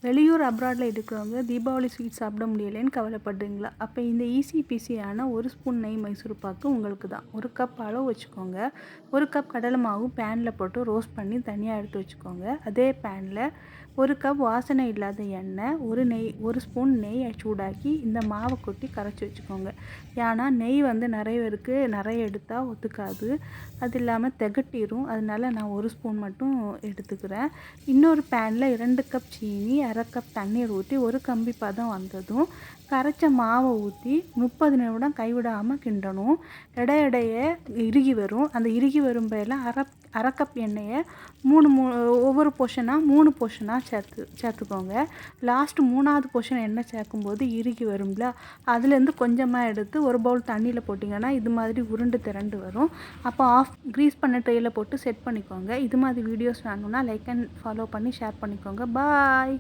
வெளியூர் அப்ராடில் இருக்கிறவங்க தீபாவளி ஸ்வீட் சாப்பிட முடியலைன்னு கவலைப்படுறீங்களா? அப்போ இந்த ஈஸி பீஸியான 1 ஸ்பூன் நெய் மைசூர் பாக்கு உங்களுக்கு தான். 1 கப் அளவு வச்சுக்கோங்க. 1 கப் கடலை மாவு பேனில் போட்டு ரோஸ்ட் பண்ணி தனியாக எடுத்து வச்சுக்கோங்க. அதே பேனில் 1 கப் வாசனை இல்லாத எண்ணெய், 1 ஸ்பூன் நெய் சூடாக்கி இந்த மாவை கொட்டி கரைச்சி வச்சுக்கோங்க. ஏன்னா நெய் நிறைய பேருக்கு நிறைய எடுத்தால் ஒத்துக்காது, அது இல்லாமல் திகட்டிடும். அதனால நான் 1 ஸ்பூன் மட்டும் எடுத்துக்கிறேன். இன்னொரு பேனில் 2 கப் சீனி, 1/2 கப் தண்ணீர் ஊற்றி ஒரு கம்பி பதம் வந்ததும் கரைச்ச மாவை ஊற்றி 30 நிமிடம் கைவிடாமல் கிண்டணும். இடையே இறுகி வரும். அந்த இறுகி வரும் பேரில் அரை கப் எண்ணெயை ஒவ்வொரு போர்ஷனாக 3 போர்ஷனாக சேர்த்துக்கோங்க. லாஸ்ட்டு 3ஆவது போர்ஷன் எண்ணெய் சேர்க்கும்போது இறுகி வரும்ல, அதுலேருந்து கொஞ்சமாக எடுத்து ஒரு பவுல் தண்ணியில் போட்டிங்கன்னா இது மாதிரி உருண்டு திரண்டு வரும். அப்போ க்ரீஸ் பண்ண ட்ரேயில் போட்டு செட் பண்ணிக்கோங்க. இது மாதிரி வீடியோஸ் வேணும்னா லைக் அண்ட் ஃபாலோ பண்ணி ஷேர் பண்ணிக்கோங்க. பாய்.